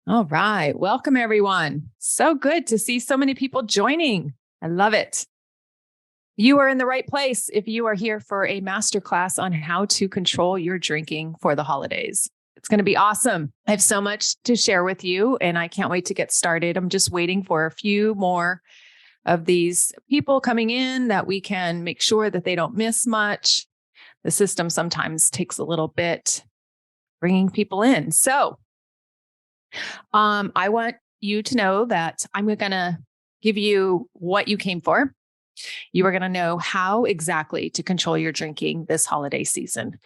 All right. Welcome, everyone. So good to see so many people joining. I love it. You are in the right place if you are here for a masterclass on how to control your drinking for the holidays. It's going to be awesome. I have so much to share with you, and I can't wait to get started. I'm just waiting for a few more of these people coming in that we can make sure that they don't miss much. The system sometimes takes a little bit bringing people in. So, I want you to know that I'm going to give you what you came for. You are going to know how exactly to control your drinking this holiday season.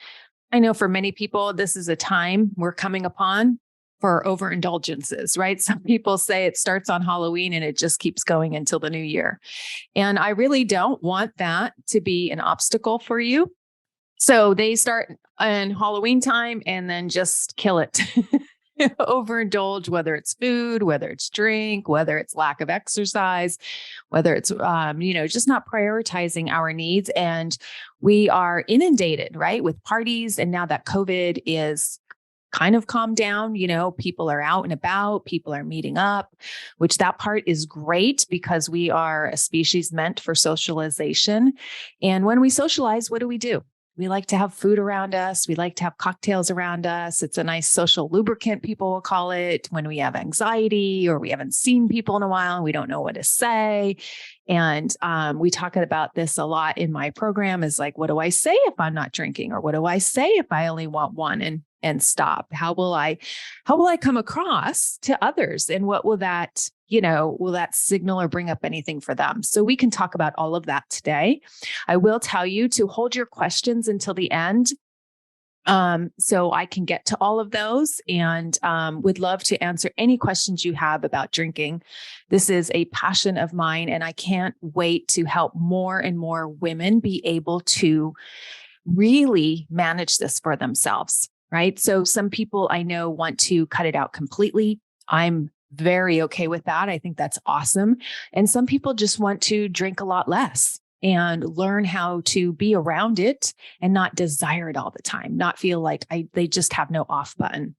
I know for many people, this is a time we're coming upon for overindulgences, right? Some people say it starts on Halloween and it just keeps going until the new year. And I really don't want that to be an obstacle for you. So they start in Halloween time and then just kill it. Overindulge, whether it's food, whether it's drink, whether it's lack of exercise, whether it's, just not prioritizing our needs. And we are inundated, right, with parties. And now that COVID is kind of calmed down, people are out and about, people are meeting up, which that part is great because we are a species meant for socialization. And when we socialize, what do? We like to have food around us. We like to have cocktails around us. It's a nice social lubricant, people will call it, when we have anxiety or we haven't seen people in a while and we don't know what to say. And we talk about this a lot in my program is like, what do I say if I'm not drinking? Or what do I say if I only want one and stop? How will I come across to others? And what will that signal or bring up anything for them? So we can talk about all of that today. I will tell you to hold your questions until the end. So I can get to all of those and would love to answer any questions you have about drinking. This is a passion of mine, and I can't wait to help more and more women be able to really manage this for themselves, right? So some people I know want to cut it out completely. I'm very okay with that. I think that's awesome. And some people just want to drink a lot less and learn how to be around it and not desire it all the time, not feel like they just have no off button.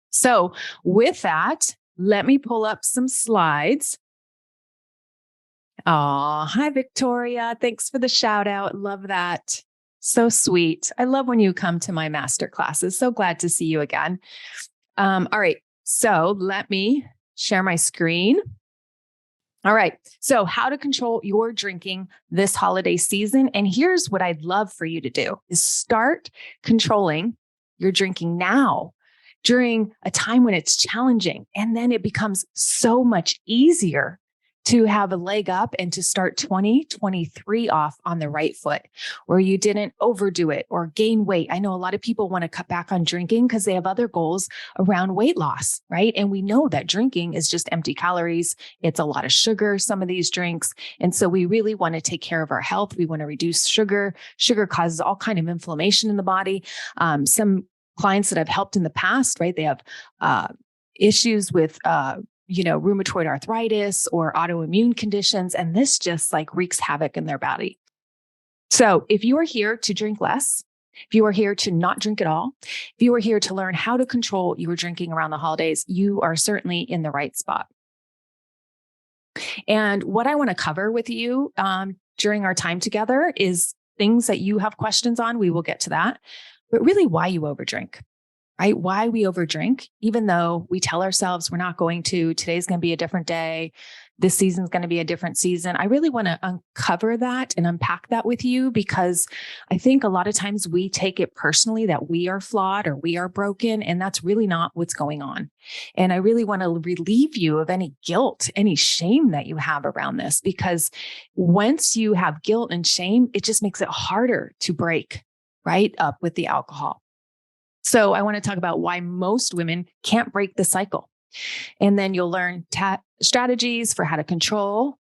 So with that, let me pull up some slides. Oh, hi, Victoria. Thanks for the shout out. Love that. So sweet. I love when you come to my master classes. So glad to see you again. All right. So let me share my screen. All right. So how to control your drinking this holiday season. And here's what I'd love for you to do is start controlling your drinking now during a time when it's challenging. And then it becomes so much easier to have a leg up and to start 2023 off on the right foot, where you didn't overdo it or gain weight. I know a lot of people want to cut back on drinking because they have other goals around weight loss, right? And we know that drinking is just empty calories. It's a lot of sugar, some of these drinks. And so we really want to take care of our health. We want to reduce sugar. Sugar causes all kind of inflammation in the body. Some clients that I've helped in the past, right? They have issues with rheumatoid arthritis or autoimmune conditions. And this just like wreaks havoc in their body. So if you are here to drink less, if you are here to not drink at all, if you are here to learn how to control your drinking around the holidays, you are certainly in the right spot. And what I want to cover with you during our time together is things that you have questions on. We will get to that, but really why you overdrink. Right? Why we overdrink, even though we tell ourselves we're not going to, today's going to be a different day. This season's going to be a different season. I really want to uncover that and unpack that with you because I think a lot of times we take it personally that we are flawed or we are broken, and that's really not what's going on. And I really want to relieve you of any guilt, any shame that you have around this, because once you have guilt and shame, it just makes it harder to break right up with the alcohol. So I want to talk about why most women can't break the cycle. And then you'll learn strategies for how to control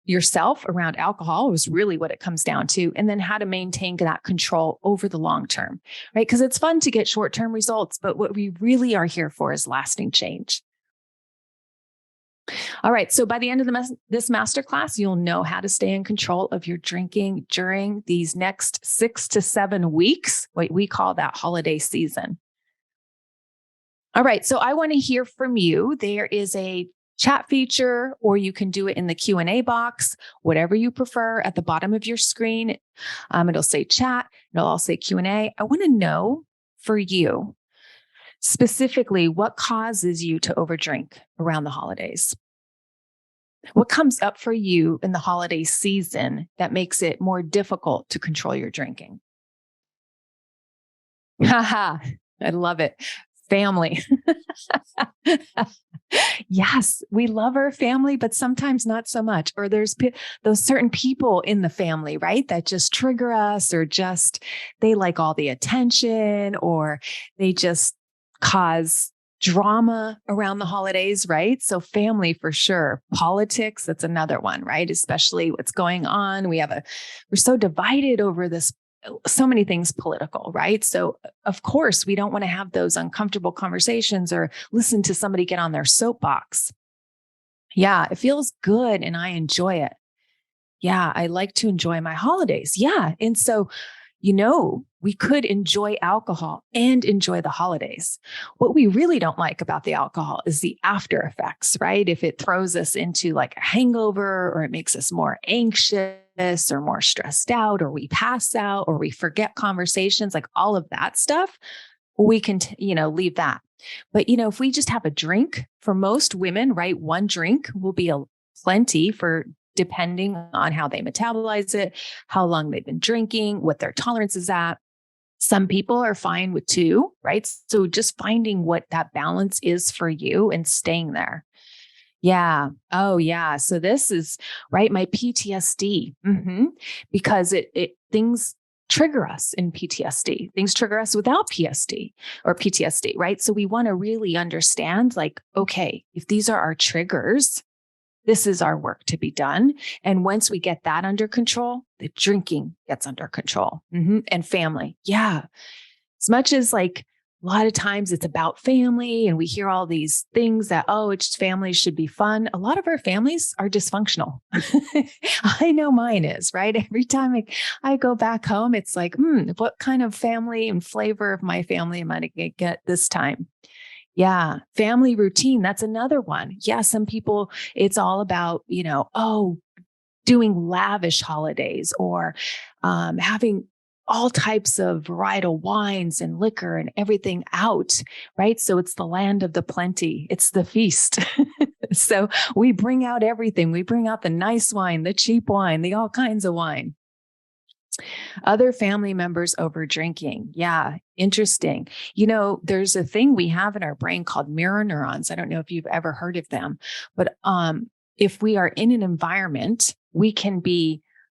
yourself around alcohol is really what it comes down to. And then how to maintain that control over the long term, right? Because it's fun to get short-term results, but what we really are here for is lasting change. All right. So by the end of this masterclass, you'll know how to stay in control of your drinking during these next 6 to 7 weeks, what we call that holiday season. All right. So I want to hear from you. There is a chat feature, or you can do it in the Q&A box, whatever you prefer at the bottom of your screen. It'll say chat. It'll also say Q&A. I want to know for you specifically what causes you to overdrink around the holidays. What comes up for you in the holiday season that makes it more difficult to control your drinking? Haha, I love it. Family. Yes, we love our family, but sometimes not so much. Or there's those certain people in the family, right? That just trigger us, or just they like all the attention, or they just cause drama around the holidays, right? So family for sure. Politics, that's another one, right? Especially what's going on. We're so divided over this, so many things political, right? So of course we don't want to have those uncomfortable conversations or listen to somebody get on their soapbox. Yeah, it feels good and I enjoy it. Yeah, I like to enjoy my holidays. Yeah. And so, we could enjoy alcohol and enjoy the holidays. What we really don't like about the alcohol is the after effects, right? If it throws us into like a hangover, or it makes us more anxious or more stressed out, or we pass out, or we forget conversations, like all of that stuff, we can, leave that. But, if we just have a drink, for most women, right, one drink will be a plenty for, depending on how they metabolize it, how long they've been drinking, what their tolerance is at. Some people are fine with two, right? So just finding what that balance is for you and staying there. Yeah. Oh, yeah. So this is right. My PTSD, because it things trigger us in PTSD. Things trigger us without PSD or PTSD, right? So we want to really understand, like, okay, if these are our triggers, this is our work to be done. And once we get that under control, the drinking gets under control. And family. Yeah. As much as like a lot of times it's about family and we hear all these things that, oh, it's family should be fun. A lot of our families are dysfunctional. I know mine is, right? Every time I go back home, it's like, what kind of family and flavor of my family am I going to get this time? Yeah. Family routine. That's another one. Yeah. Some people, it's all about, doing lavish holidays, or having all types of varietal wines and liquor and everything out, right? So it's the land of the plenty. It's the feast. So we bring out everything. We bring out the nice wine, the cheap wine, the all kinds of wine. Other family members over drinking. Yeah, interesting. There's a thing we have in our brain called mirror neurons. I don't know if you've ever heard of them, but if we are in an environment,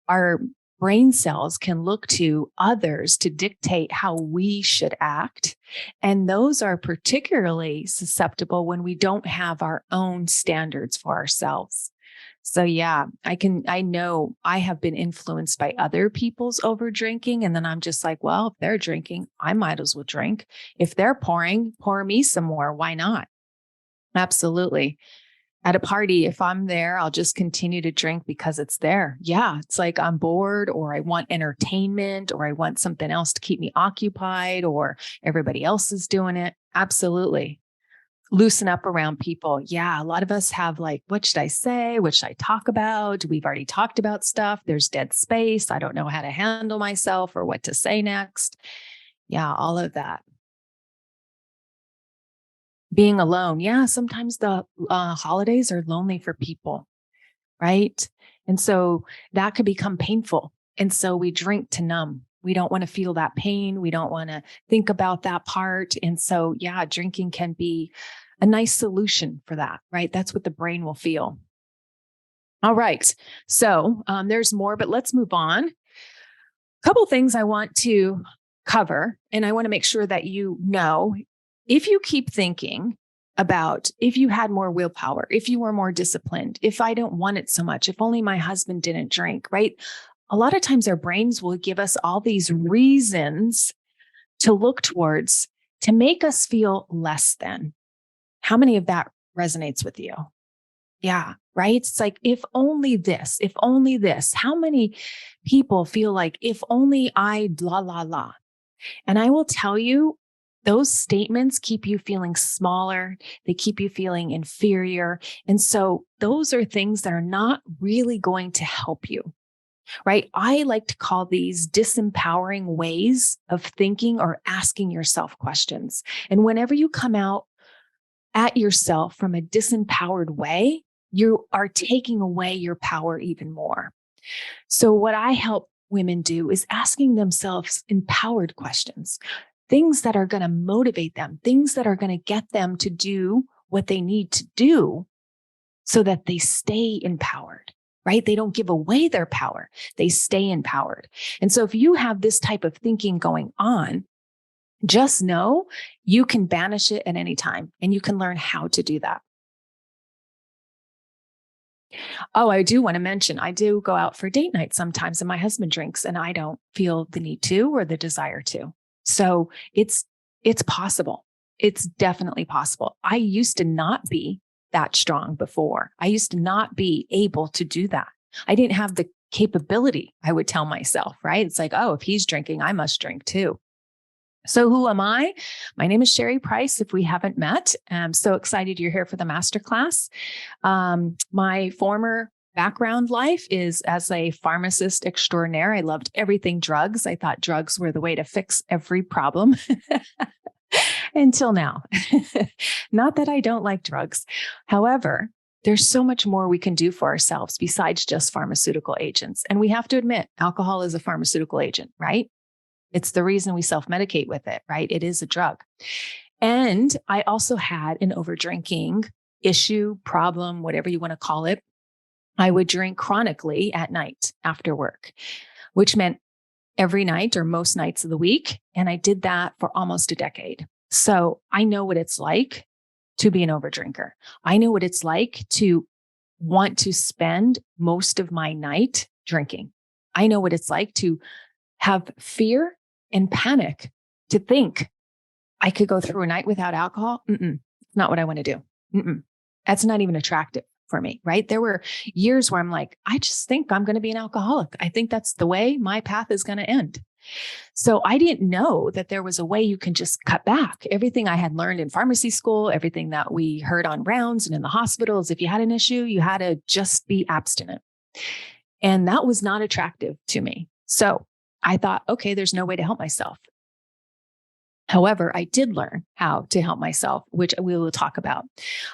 our brain cells can look to others to dictate how we should act. And those are particularly susceptible when we don't have our own standards for ourselves. So yeah, I know I have been influenced by other people's over drinking. And then I'm just like, well, if they're drinking, I might as well drink. If they're pouring, pour me some more. Why not? Absolutely. At a party, if I'm there, I'll just continue to drink because it's there. Yeah. It's like I'm bored, or I want entertainment, or I want something else to keep me occupied, or everybody else is doing it. Absolutely. Loosen up around people. Yeah. A lot of us have like, what should I say? What should I talk about? We've already talked about stuff. There's dead space. I don't know how to handle myself or what to say next. Yeah. All of that. Being alone. Yeah. Sometimes the holidays are lonely for people, right? And so that could become painful. And so we drink to numb. We don't want to feel that pain. We don't want to think about that part. And so, yeah, drinking can be a nice solution for that, right? That's what the brain will feel. All right. So there's more, but let's move on. A couple things I want to cover, and I want to make sure that if you keep thinking about if you had more willpower, if you were more disciplined, if I don't want it so much, if only my husband didn't drink, right? A lot of times our brains will give us all these reasons to look towards to make us feel less than. How many of that resonates with you? Yeah, right? It's like, if only this, if only this. How many people feel like, if only I la, la, la. And I will tell you, Those statements keep you feeling smaller. They keep you feeling inferior. And so those are things that are not really going to help you, right? I like to call these disempowering ways of thinking or asking yourself questions. And whenever you come out at yourself from a disempowered way, you are taking away your power even more. So, what I help women do is asking themselves empowered questions, things that are going to motivate them, things that are going to get them to do what they need to do so that they stay empowered, right? They don't give away their power, they stay empowered. And so, if you have this type of thinking going on, just know you can banish it at any time and you can learn how to do that. Oh, I do want to mention, I do go out for date night sometimes and my husband drinks and I don't feel the need to or the desire to. So it's possible. It's definitely possible. I used to not be that strong before. I used to not be able to do that. I didn't have the capability, I would tell myself, right? It's like, oh, if he's drinking, I must drink too. So who am I? My name is Sherry Price. If we haven't met, I'm so excited you're here for the Masterclass. My former background life is as a pharmacist extraordinaire. I loved everything drugs. I thought drugs were the way to fix every problem until now. Not that I don't like drugs. However, there's so much more we can do for ourselves besides just pharmaceutical agents. And we have to admit, alcohol is a pharmaceutical agent, right? It's the reason we self-medicate with it, right? It is a drug. And I also had an overdrinking issue, problem, whatever you want to call it. I would drink chronically at night after work, which meant every night or most nights of the week. And I did that for almost a decade. So I know what it's like to be an overdrinker. I know what it's like to want to spend most of my night drinking. I know what it's like to have fear and panic, to think I could go through a night without alcohol. Not what I want to do. That's not even attractive for me, right? There were years where I'm like, I just think I'm going to be an alcoholic. I think that's the way my path is going to end. So I didn't know that there was a way you can just cut back. Everything I had learned in pharmacy school, everything that we heard on rounds and in the hospitals, if you had an issue, you had to just be abstinent. And that was not attractive to me. So I thought, okay, there's no way to help myself. However, I did learn how to help myself, which we will talk about.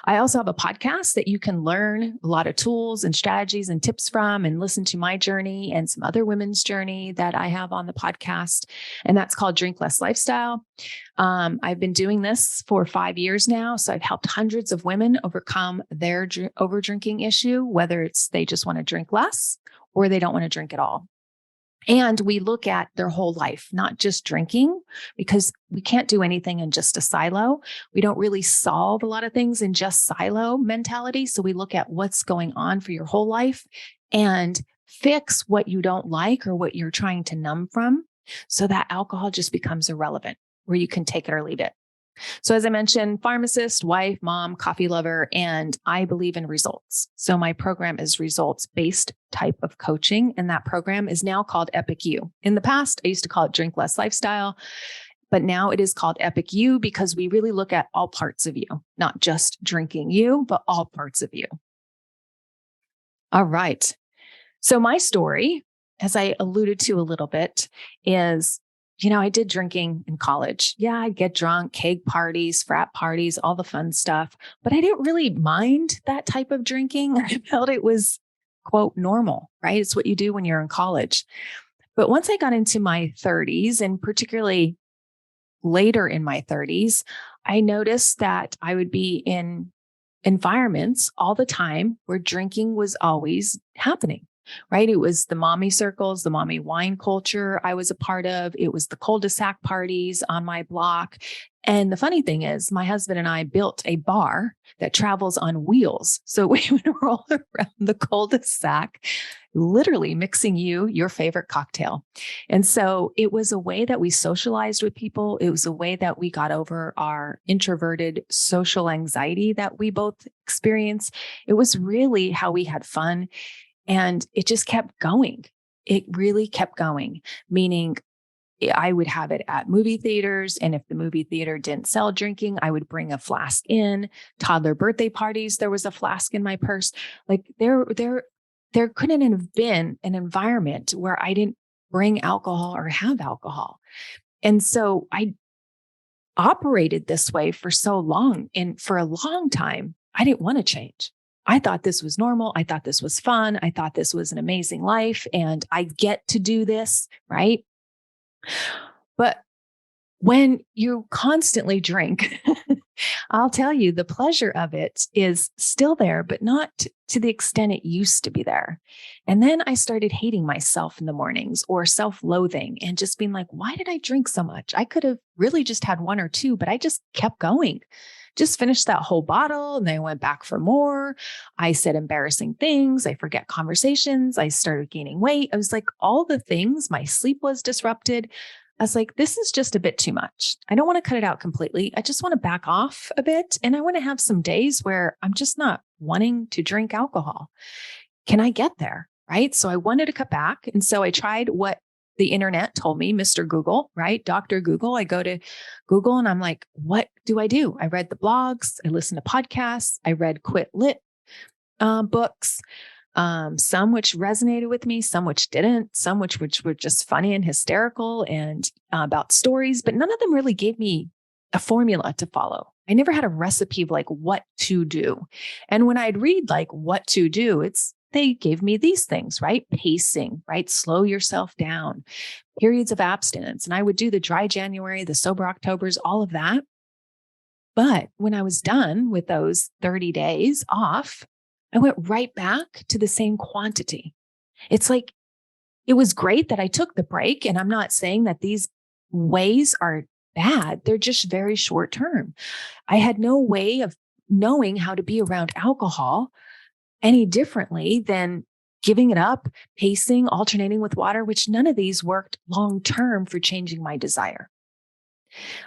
I also have a podcast that you can learn a lot of tools and strategies and tips from and listen to my journey and some other women's journey that I have on the podcast. And that's called Drink Less Lifestyle. I've been doing this for 5 years now. So I've helped hundreds of women overcome their over drinking issue, whether it's they just want to drink less or they don't want to drink at all. And we look at their whole life, not just drinking, because we can't do anything in just a silo. We don't really solve a lot of things in just silo mentality. So we look at what's going on for your whole life and fix what you don't like or what you're trying to numb from so that alcohol just becomes irrelevant, where you can take it or leave it. So as I mentioned, pharmacist, wife, mom, coffee lover, and I believe in results. So my program is results-based type of coaching. And that program is now called Epic You. In the past, I used to call it Drink Less Lifestyle, but now it is called Epic You because we really look at all parts of you, not just drinking you, but all parts of you. All right. So my story, as I alluded to a little bit, is I did drinking in college. Yeah, I'd get drunk, keg parties, frat parties, all the fun stuff, but I didn't really mind that type of drinking. I felt it was, quote, normal, right? It's what you do when you're in college. But once I got into my 30s, and particularly later in my 30s, I noticed that I would be in environments all the time where drinking was always happening. Right? It was the mommy circles, the mommy wine culture I was a part of. It was the cul-de-sac parties on my block. And the funny thing is, my husband and I built a bar that travels on wheels. So we would roll around the cul-de-sac, literally mixing your favorite cocktail. And so it was a way that we socialized with people. It was a way that we got over our introverted social anxiety that we both experience. It was really how we had fun. And it just kept going. It really kept going, meaning I would have it at movie theaters. And if the movie theater didn't sell drinking, I would bring a flask in. Toddler birthday parties, there was a flask in my purse. Like there couldn't have been an environment where I didn't bring alcohol or have alcohol. And so I operated this way for so long. And for a long time, I didn't want to change. I thought this was normal. I thought this was fun. I thought this was an amazing life and I get to do this, right? But when you constantly drink, I'll tell you the pleasure of it is still there, but not to the extent it used to be there. And then I started hating myself in the mornings or self-loathing and just being like, why did I drink so much? I could have really just had one or two, but I just kept going. Just finished that whole bottle and then I went back for more. I said embarrassing things. I forget conversations. I started gaining weight. I was like, all the things, my sleep was disrupted. I was like, this is just a bit too much. I don't want to cut it out completely. I just want to back off a bit. And I want to have some days where I'm just not wanting to drink alcohol. Can I get there? Right. So I wanted to cut back. And so I tried what the internet told me, Mr. Google, right? Dr. Google. I go to Google and I'm like, what do? I read the blogs. I listened to podcasts. I read Quit Lit books. Some which resonated with me, some which didn't, some which were just funny and hysterical and about stories, but none of them really gave me a formula to follow. I never had a recipe of like what to do. And when I'd read like what to do, they gave me these things, right? Pacing, right? Slow yourself down, periods of abstinence. And I would do the dry January, the sober Octobers, all of that. But when I was done with those 30 days off, I went right back to the same quantity. It's like, it was great that I took the break. And I'm not saying that these ways are bad. They're just very short term. I had no way of knowing how to be around alcohol any differently than giving it up, pacing, alternating with water, which none of these worked long term for changing my desire.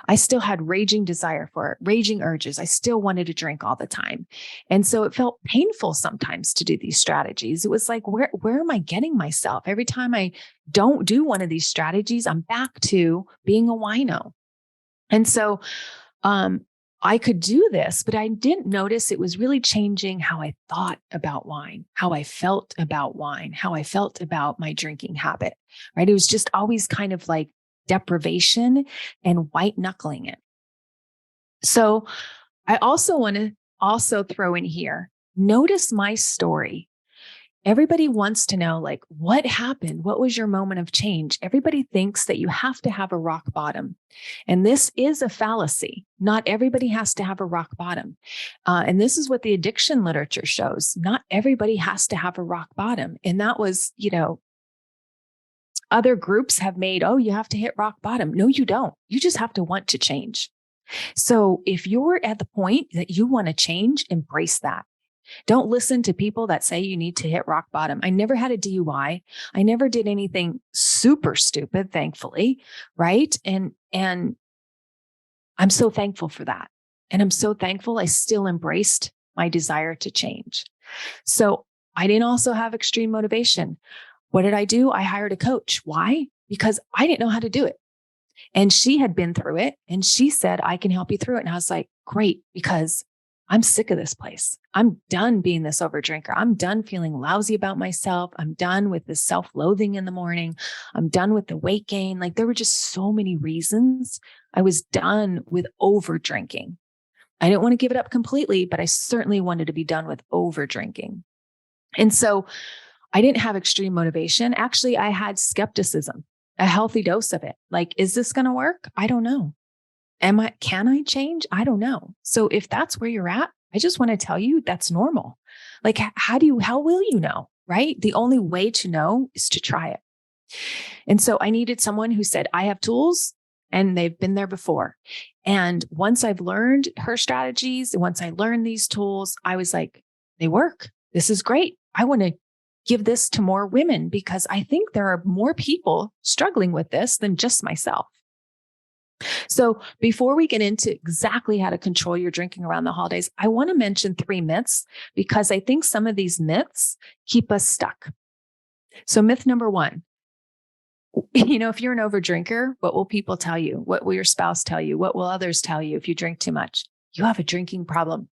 I still had raging desire for it, raging urges. I still wanted to drink all the time. And so it felt painful sometimes to do these strategies. It was like, where am I getting myself? Every time I don't do one of these strategies, I'm back to being a wino. And so I could do this, but I didn't notice it was really changing how I thought about wine, how I felt about wine, how I felt about my drinking habit, right? It was just always kind of like deprivation and white knuckling it. So I also want to throw in here, notice my story. Everybody wants to know, like, what happened? What was your moment of change? Everybody thinks that you have to have a rock bottom. And this is a fallacy. Not everybody has to have a rock bottom. And this is what the addiction literature shows. Not everybody has to have a rock bottom. And that was, other groups have made, oh, you have to hit rock bottom. No, you don't. You just have to want to change. So if you're at the point that you want to change, embrace that. Don't listen to people that say you need to hit rock bottom. I never had a DUI. I never did anything super stupid, thankfully, right? And I'm so thankful for that. And I'm so thankful I still embraced my desire to change. So I didn't also have extreme motivation. What did I do? I hired a coach. Why? Because I didn't know how to do it. And she had been through it. And she said, I can help you through it. And I was like, great, because I'm sick of this place. I'm done being this overdrinker. I'm done feeling lousy about myself. I'm done with this self-loathing in the morning. I'm done with the weight gain. Like there were just so many reasons. I was done with over drinking. I didn't want to give it up completely, but I certainly wanted to be done with over drinking. And so I didn't have extreme motivation. Actually, I had skepticism, a healthy dose of it. Like, is this going to work? I don't know. Can I change? I don't know. So if that's where you're at, I just want to tell you that's normal. Like, how will you know? Right? The only way to know is to try it. And so I needed someone who said, I have tools and they've been there before. And once I've learned her strategies, once I learned these tools, I was like, they work. This is great. I want to give this to more women because I think there are more people struggling with this than just myself. So before we get into exactly how to control your drinking around the holidays, I want to mention 3 myths because I think some of these myths keep us stuck. So myth number 1, If you're an overdrinker, what will people tell you? What will your spouse tell you? What will others tell you if you drink too much? You have a drinking problem.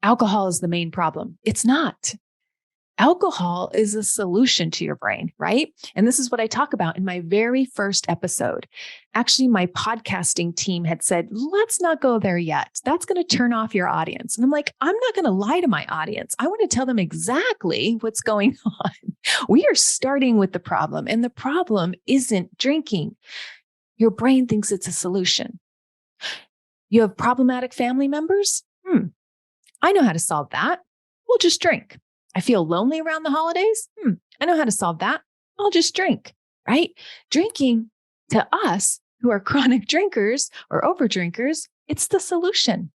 Alcohol is the main problem. It's not. Alcohol is a solution to your brain, right? And this is what I talk about in my very first episode. Actually, my podcasting team had said, let's not go there yet. That's going to turn off your audience. And I'm like, I'm not going to lie to my audience. I want to tell them exactly what's going on. We are starting with the problem, and the problem isn't drinking. Your brain thinks it's a solution. You have problematic family members? I know how to solve that. We'll just drink. I feel lonely around the holidays. I know how to solve that. I'll just drink, right? Drinking to us who are chronic drinkers or over drinkers, it's the solution.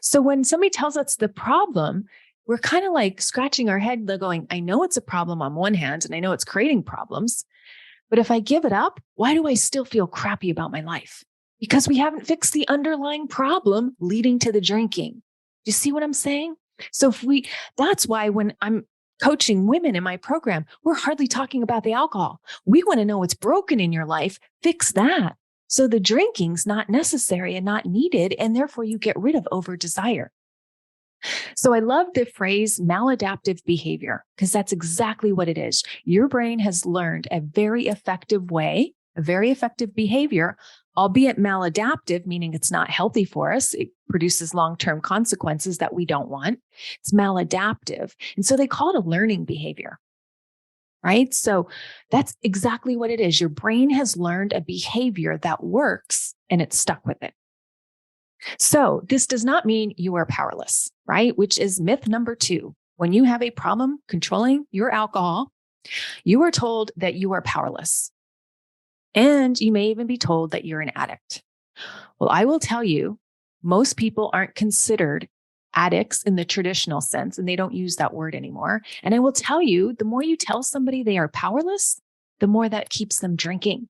So when somebody tells us the problem, we're kind of like scratching our head. They're going, I know it's a problem on one hand, and I know it's creating problems. But if I give it up, why do I still feel crappy about my life? Because we haven't fixed the underlying problem leading to the drinking. Do you see what I'm saying? So that's why when I'm coaching women in my program, we're hardly talking about the alcohol. We want to know what's broken in your life, fix that. So the drinking's not necessary and not needed, and therefore you get rid of over desire. So I love the phrase maladaptive behavior, because that's exactly what it is. Your brain has learned a very effective way, a very effective behavior, albeit maladaptive, meaning it's not healthy for us. It produces long-term consequences that we don't want. It's maladaptive. And so they call it a learning behavior, right? So that's exactly what it is. Your brain has learned a behavior that works and it's stuck with it. So this does not mean you are powerless, right? Which is myth number 2. When you have a problem controlling your alcohol, you are told that you are powerless. And you may even be told that you're an addict. Well, I will tell you, most people aren't considered addicts in the traditional sense, and they don't use that word anymore. And I will tell you, the more you tell somebody they are powerless, the more that keeps them drinking.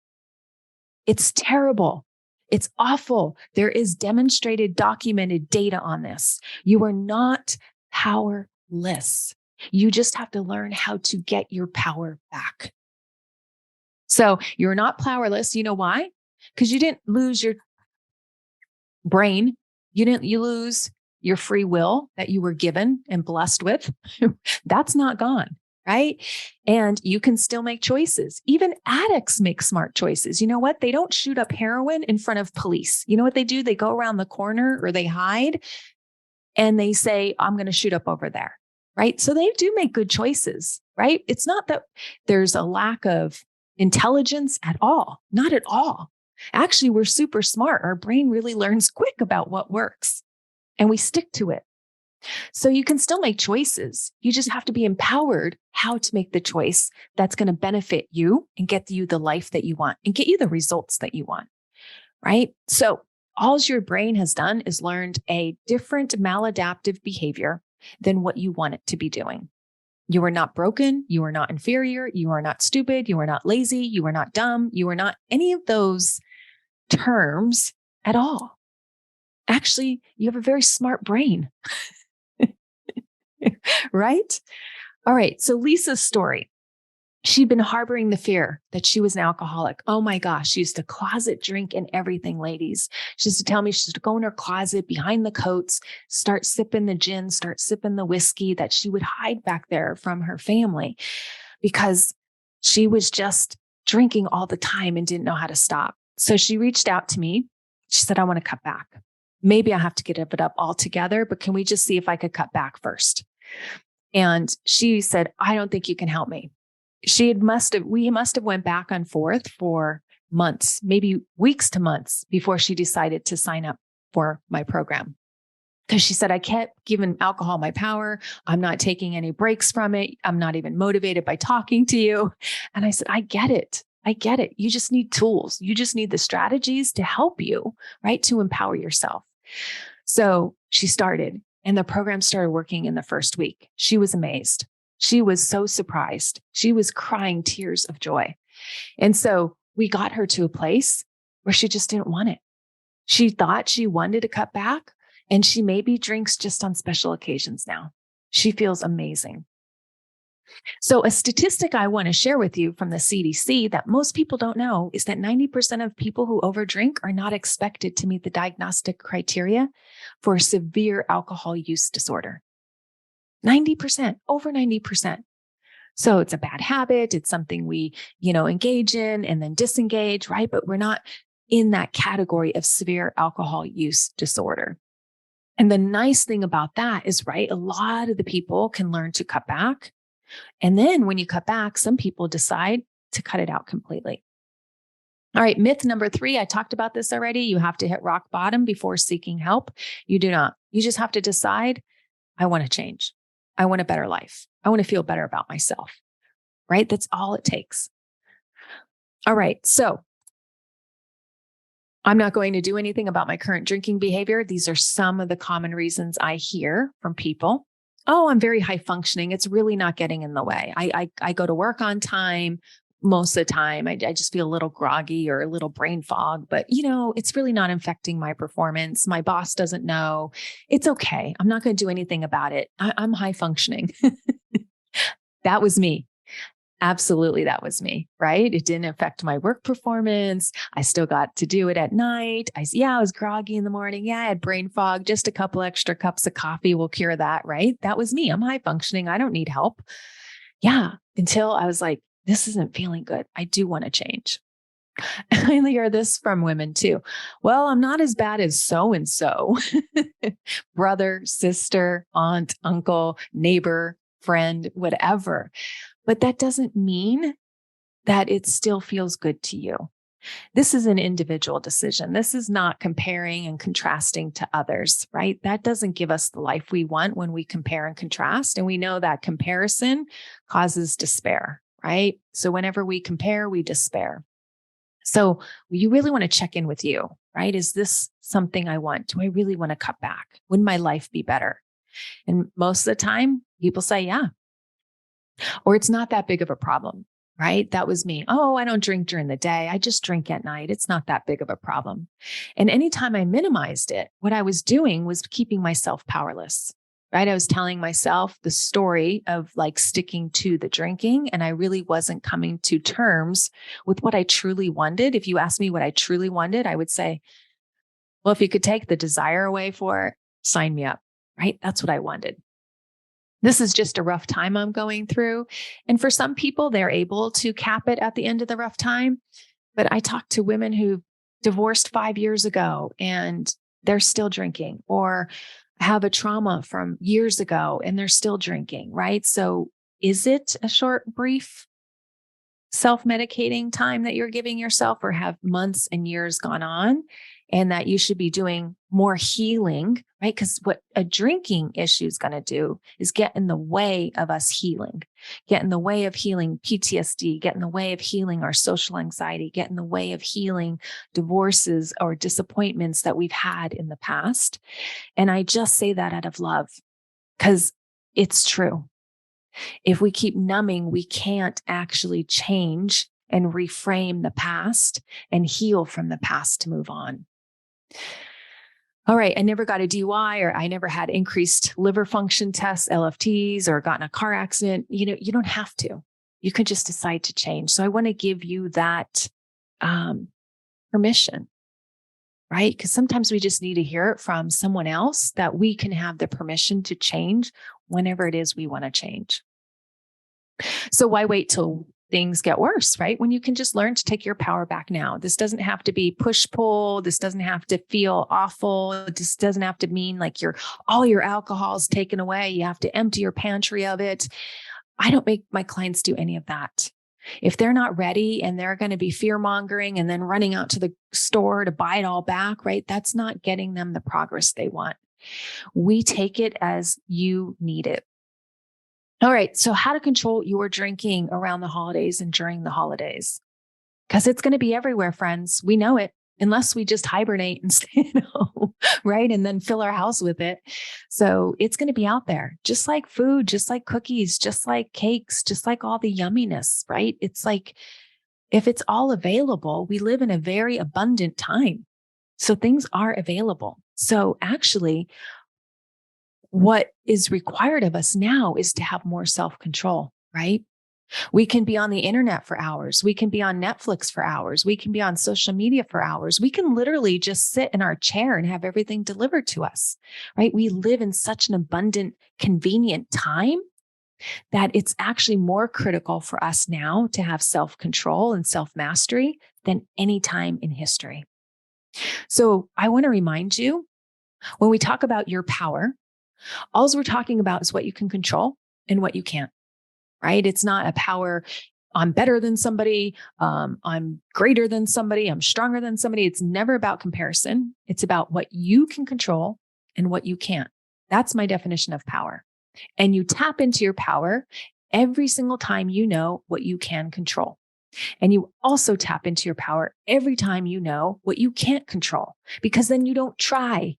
It's terrible. It's awful. There is demonstrated, documented data on this. You are not powerless. You just have to learn how to get your power back. So you're not powerless. You know why? Because you didn't lose your brain. You lose your free will that you were given and blessed with. That's not gone, right? And you can still make choices. Even addicts make smart choices. You know what? They don't shoot up heroin in front of police. You know what they do? They go around the corner or they hide and they say, I'm going to shoot up over there, right? So they do make good choices, right? It's not that there's a lack of intelligence at all. Not at all. Actually, we're super smart. Our brain really learns quick about what works and we stick to it. So you can still make choices. You just have to be empowered how to make the choice that's going to benefit you and get you the life that you want and get you the results that you want, right? So all your brain has done is learned a different maladaptive behavior than what you want it to be doing. You are not broken. You are not inferior. You are not stupid. You are not lazy. You are not dumb. You are not any of those terms at all. Actually, you have a very smart brain, right? All right. So Lisa's story. She'd been harboring the fear that she was an alcoholic. Oh my gosh. She used to closet drink and everything, ladies. She used to tell me she used to go in her closet behind the coats, start sipping the gin, start sipping the whiskey that she would hide back there from her family because she was just drinking all the time and didn't know how to stop. So she reached out to me. She said, I want to cut back. Maybe I have to get it up altogether, but can we just see if I could cut back first? And she said, I don't think you can help me. We must have went back and forth for months, maybe weeks to months before she decided to sign up for my program. Because she said, I kept giving alcohol my power. I'm not taking any breaks from it. I'm not even motivated by talking to you. And I said, I get it. I get it. You just need tools. You just need the strategies to help you, right? To empower yourself. So she started, and the program started working in the first week. She was amazed. She was so surprised. She was crying tears of joy. And so we got her to a place where she just didn't want it. She thought she wanted to cut back, and she maybe drinks just on special occasions now. She feels amazing. So a statistic I want to share with you from the CDC that most people don't know is that 90% of people who overdrink are not expected to meet the diagnostic criteria for severe alcohol use disorder. 90%, over 90%. So it's a bad habit. It's something we, engage in and then disengage, right? But we're not in that category of severe alcohol use disorder. And the nice thing about that is, right, a lot of the people can learn to cut back. And then when you cut back, some people decide to cut it out completely. All right, myth number 3, I talked about this already. You have to hit rock bottom before seeking help. You do not. You just have to decide, I want to change. I want a better life. I want to feel better about myself, right? That's all it takes. All right, so I'm not going to do anything about my current drinking behavior. These are some of the common reasons I hear from people. Oh, I'm very high functioning. It's really not getting in the way. I go to work on time most of the time. I just feel a little groggy or a little brain fog, but it's really not affecting my performance. My boss doesn't know. It's okay. I'm not going to do anything about it. I'm high functioning. That was me. Absolutely, that was me, right? It didn't affect my work performance. I still got to do it at night. I was groggy in the morning. Yeah, I had brain fog. Just a couple extra cups of coffee will cure that, right? That was me. I'm high functioning. I don't need help. Yeah, until I was like, this isn't feeling good. I do want to change. I hear this from women too. Well, I'm not as bad as so-and-so. Brother, sister, aunt, uncle, neighbor, friend, whatever. But that doesn't mean that it still feels good to you. This is an individual decision. This is not comparing and contrasting to others, right? That doesn't give us the life we want when we compare and contrast. And we know that comparison causes despair, right? So whenever we compare, we despair. So you really want to check in with you, right? Is this something I want? Do I really want to cut back? Would my life be better? And most of the time, people say, yeah. Or it's not that big of a problem, right? That was me. Oh, I don't drink during the day. I just drink at night. It's not that big of a problem. And anytime I minimized it, what I was doing was keeping myself powerless, right? I was telling myself the story of like sticking to the drinking, and I really wasn't coming to terms with what I truly wanted. If you asked me what I truly wanted, I would say, well, if you could take the desire away for it, sign me up, right? That's what I wanted. This is just a rough time I'm going through. And for some people, they're able to cap it at the end of the rough time. But I talked to women who divorced 5 years ago and they're still drinking, or have a trauma from years ago and they're still drinking, right? So is it a short, brief self-medicating time that you're giving yourself, or have months and years gone on and that you should be doing more healing, right? Because what a drinking issue is going to do is get in the way of us healing, get in the way of healing PTSD, get in the way of healing our social anxiety, get in the way of healing divorces or disappointments that we've had in the past. And I just say that out of love because it's true. If we keep numbing, we can't actually change and reframe the past and heal from the past to move on. All right, I never got a DUI, or I never had increased liver function tests, LFTs, or gotten a car accident. You don't have to. You can just decide to change. So I want to give you that permission, right? Because sometimes we just need to hear it from someone else that we can have the permission to change whenever it is we want to change. So why wait till things get worse, right? When you can just learn to take your power back now. This doesn't have to be push-pull. This doesn't have to feel awful. This doesn't have to mean like all your alcohol is taken away. You have to empty your pantry of it. I don't make my clients do any of that. If they're not ready and they're going to be fear-mongering and then running out to the store to buy it all back, right? That's not getting them the progress they want. We take it as you need it. All right. So how to control your drinking around the holidays and during the holidays? Because it's going to be everywhere, friends. We know it, unless we just hibernate and stay at home, right? And then fill our house with it. So it's going to be out there, just like food, just like cookies, just like cakes, just like all the yumminess, right? It's like, if it's all available, we live in a very abundant time. So things are available. So actually, what is required of us now is to have more self-control. right? We can be on the internet for hours. We can be on Netflix for hours. We can be on social media for hours. We can literally just sit in our chair and have everything delivered to us, right? We live in such an abundant, convenient time that it's actually more critical for us now to have self-control and self-mastery than any time in history. So I want to remind you, when we talk about your power, all we're talking about is what you can control and what you can't, right? It's not a power, I'm better than somebody, I'm greater than somebody, I'm stronger than somebody. It's never about comparison. It's about what you can control and what you can't. That's my definition of power. And you tap into your power every single time you know what you can control. And you also tap into your power every time you know what you can't control, because then you don't try.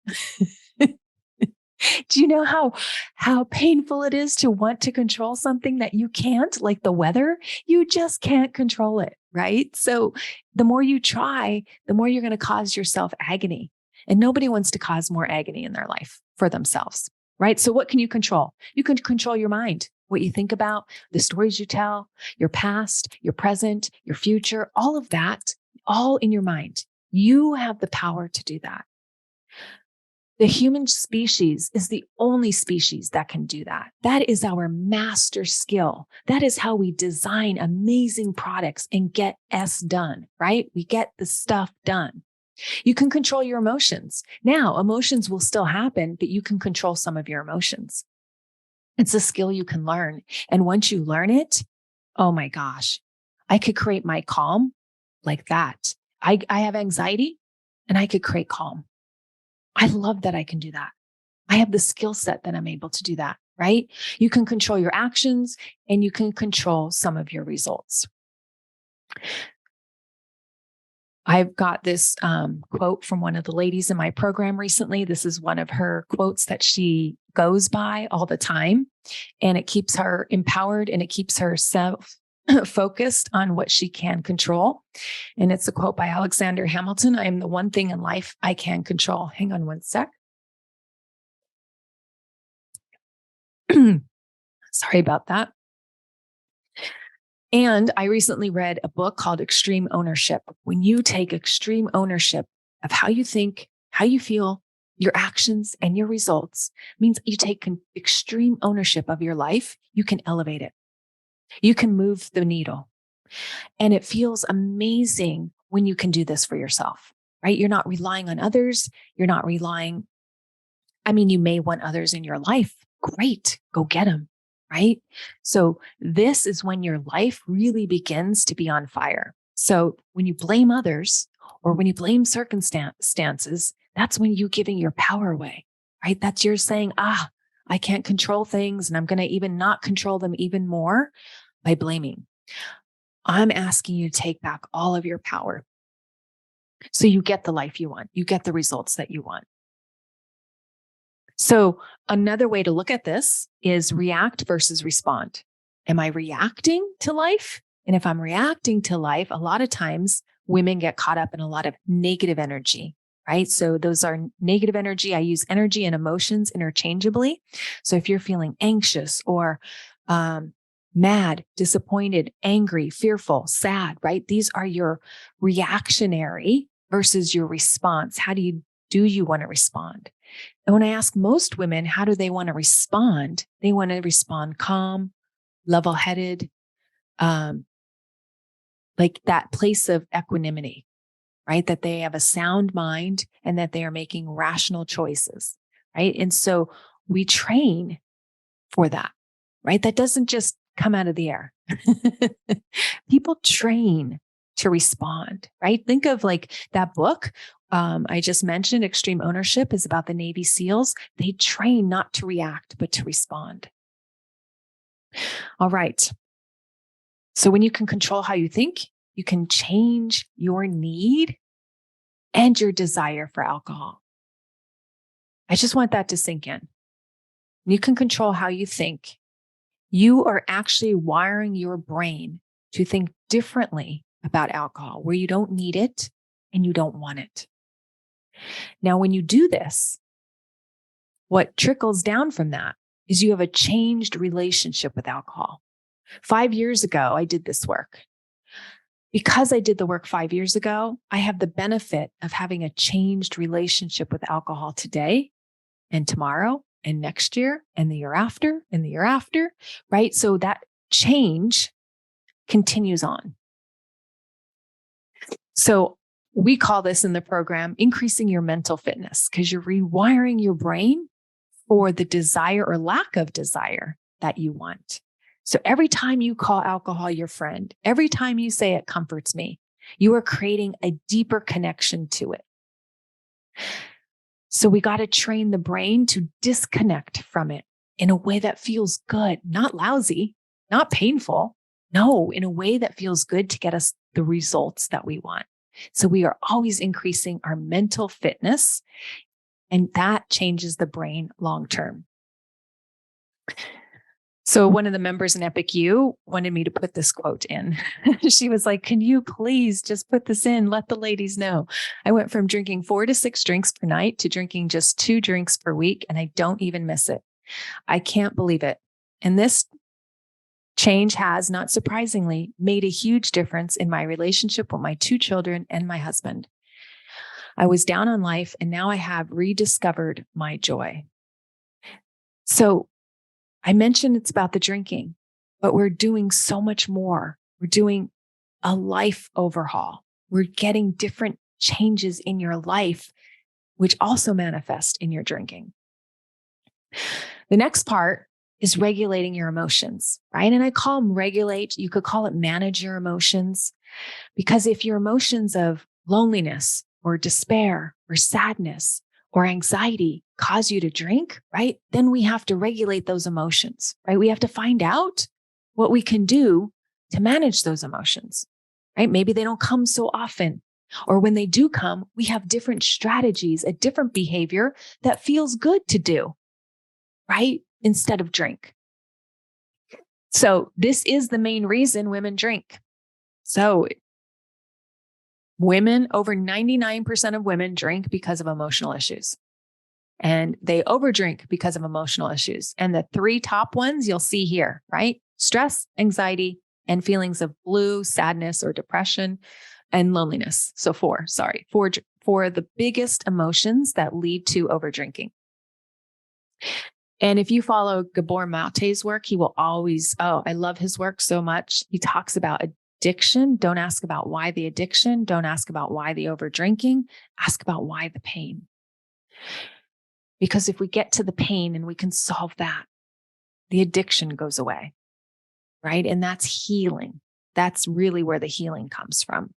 Do you know how painful it is to want to control something that you can't, like the weather? You just can't control it, right? So the more you try, the more you're going to cause yourself agony. And nobody wants to cause more agony in their life for themselves, right? So what can you control? You can control your mind, what you think about, the stories you tell, your past, your present, your future, all of that, all in your mind. You have the power to do that. The human species is the only species that can do that. That is our master skill. That is how we design amazing products and get S done, right? We get the stuff done. You can control your emotions. Now, emotions will still happen, but you can control some of your emotions. It's a skill you can learn. And once you learn it, oh my gosh, I could create my calm like that. I have anxiety and I could create calm. I love that I can do that. I have the skill set that I'm able to do that, right? You can control your actions and you can control some of your results. I've got this quote from one of the ladies in my program recently. This is one of her quotes that she goes by all the time, and it keeps her empowered and it keeps her focused on what she can control. And it's a quote by Alexander Hamilton. I am the one thing in life I can control. Hang on one sec. Sorry about that. And I recently read a book called Extreme Ownership. When you take extreme ownership of how you think, how you feel, your actions, and your results, means you take extreme ownership of your life, you can elevate it. You can move the needle. And it feels amazing when you can do this for yourself, right? You're not relying on others. You're not relying. You may want others in your life. Great. Go get them. Right? So this is when your life really begins to be on fire. So when you blame others or when you blame circumstances, that's when you're giving your power away, right? That's you're saying, I can't control things and I'm going to even not control them even more by blaming. I'm asking you to take back all of your power so you get the life you want. You get the results that you want. So another way to look at this is react versus respond. Am I reacting to life? And if I'm reacting to life, a lot of times women get caught up in a lot of negative energy, right? So those are negative energy. I use energy and emotions interchangeably. So if you're feeling anxious or mad, disappointed, angry, fearful, sad, right? These are your reactionary versus your response. How do you want to respond? And when I ask most women, how do they want to respond? They want to respond calm, level-headed, like that place of equanimity, right? That they have a sound mind and that they are making rational choices, right? And so we train for that, right? That doesn't just come out of the air. People train to respond, right? Think of like that book I just mentioned, Extreme Ownership, is about the Navy SEALs. They train not to react, but to respond. All right. So when you can control how you think, you can change your need and your desire for alcohol. I just want that to sink in. You can control how you think. You are actually wiring your brain to think differently about alcohol, where you don't need it and you don't want it. Now, when you do this, what trickles down from that is you have a changed relationship with alcohol. 5 years ago, I did this work. Because I did the work 5 years ago, I have the benefit of having a changed relationship with alcohol today and tomorrow and next year and the year after and the year after, right? So that change continues on. So we call this in the program increasing your mental fitness, because you're rewiring your brain for the desire or lack of desire that you want. So every time you call alcohol your friend, every time you say it comforts me, you are creating a deeper connection to it. So we got to train the brain to disconnect from it in a way that feels good, not lousy, not painful. No, in a way that feels good to get us the results that we want. So we are always increasing our mental fitness, and that changes the brain long term. So one of the members in Epic U wanted me to put this quote in. She was like, can you please just put this in? Let the ladies know. I went from drinking 4 to 6 drinks per night to drinking just 2 drinks per week, and I don't even miss it. I can't believe it. And this change has, not surprisingly, made a huge difference in my relationship with my 2 children and my husband. I was down on life, and now I have rediscovered my joy. So I mentioned it's about the drinking, but we're doing so much more. We're doing a life overhaul. We're getting different changes in your life, which also manifest in your drinking. The next part is regulating your emotions, right? And I call them regulate. You could call it manage your emotions, because if your emotions of loneliness or despair or sadness or anxiety cause you to drink, right? Then we have to regulate those emotions, right? We have to find out what we can do to manage those emotions, right? Maybe they don't come so often, or when they do come, we have different strategies, a different behavior that feels good to do, right? Instead of drink. So this is the main reason women drink. So women, over 99% of women drink because of emotional issues. And they overdrink because of emotional issues. And the 3 top ones you'll see here, right? Stress, anxiety, and feelings of blue, sadness, or depression, and loneliness. So 4 the biggest emotions that lead to overdrinking. And if you follow Gabor Mate's work, he will always, I love his work so much. He talks about addiction. Don't ask about why the addiction. Don't ask about why the overdrinking. Ask about why the pain. Because if we get to the pain and we can solve that, the addiction goes away, right? And that's healing. That's really where the healing comes from.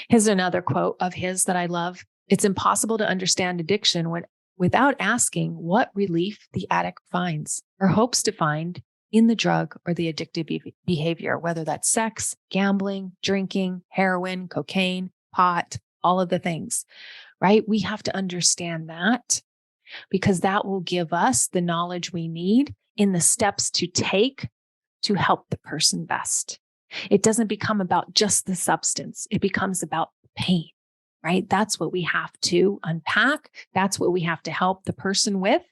Here's another quote of his that I love. It's impossible to understand addiction without asking what relief the addict finds or hopes to find in the drug or the addictive behavior, whether that's sex, gambling, drinking, heroin, cocaine, pot, all of the things, right? We have to understand that, because that will give us the knowledge we need in the steps to take to help the person best. It doesn't become about just the substance. It becomes about pain, right? That's what we have to unpack. That's what we have to help the person with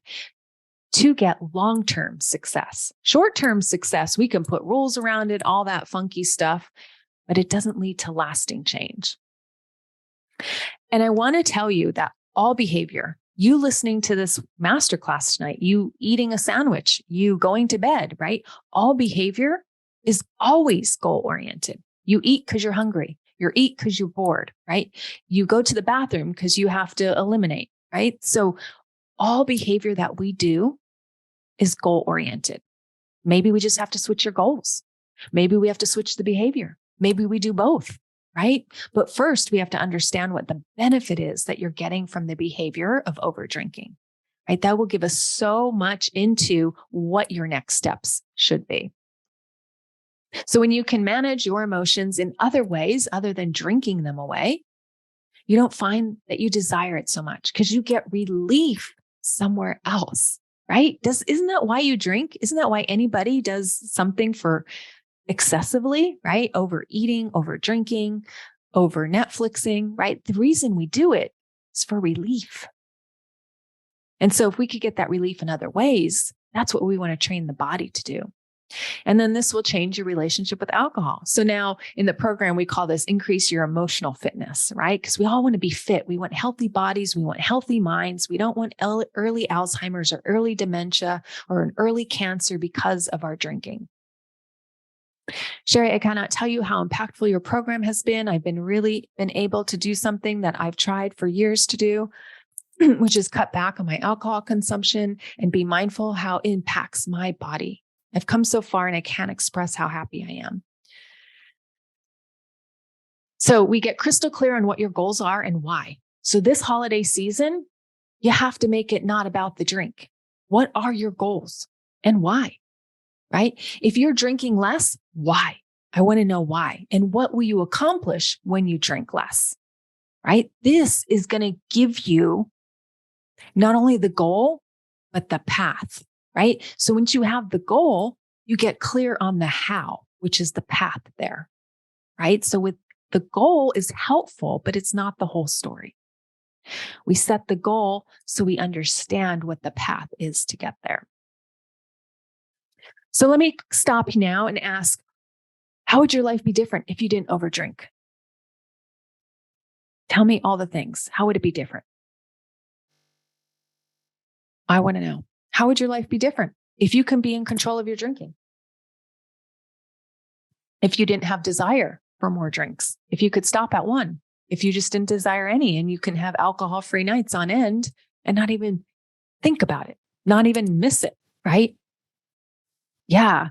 to get long-term success. Short-term success, we can put rules around it, all that funky stuff, but it doesn't lead to lasting change. And I want to tell you that all behavior, you listening to this masterclass tonight, you eating a sandwich, you going to bed, right? All behavior is always goal-oriented. You eat because you're hungry. You eat because you're bored, right? You go to the bathroom because you have to eliminate, right? So all behavior that we do is goal-oriented. Maybe we just have to switch your goals. Maybe we have to switch the behavior. Maybe we do both, right? But first, we have to understand what the benefit is that you're getting from the behavior of overdrinking, right? That will give us so much into what your next steps should be. So when you can manage your emotions in other ways, other than drinking them away, you don't find that you desire it so much because you get relief somewhere else, right? Isn't that why you drink? Isn't that why anybody does something for excessively, right? Overeating, over drinking, over Netflixing, right? The reason we do it is for relief. And so if we could get that relief in other ways, That's what we want to train the body to do. And then this will change your relationship with alcohol. So now in the program, we call this increase your emotional fitness, right? Because we all want to be fit. We want healthy bodies. We want healthy minds. We don't want early Alzheimer's or early dementia or an early cancer because of our drinking. Sherry, I cannot tell you how impactful your program has been. I've been able to do something that I've tried for years to do, which is cut back on my alcohol consumption and be mindful how it impacts my body. I've come so far and I can't express how happy I am. So we get crystal clear on what your goals are and why. So this holiday season, you have to make it not about the drink. What are your goals and why? Right? If you're drinking less, why? I want to know why. And what will you accomplish when you drink less? Right? This is going to give you not only the goal, but the path. Right? So once you have the goal, you get clear on the how, which is the path there. Right? So with the goal is helpful, but it's not the whole story. We set the goal so we understand what the path is to get there. So let me stop now and ask, how would your life be different if you didn't overdrink? Tell me all the things. How would it be different? I want to know. How would your life be different if you can be in control of your drinking? If you didn't have desire for more drinks, if you could stop at one, if you just didn't desire any and you can have alcohol-free nights on end and not even think about it, not even miss it, right? Yeah.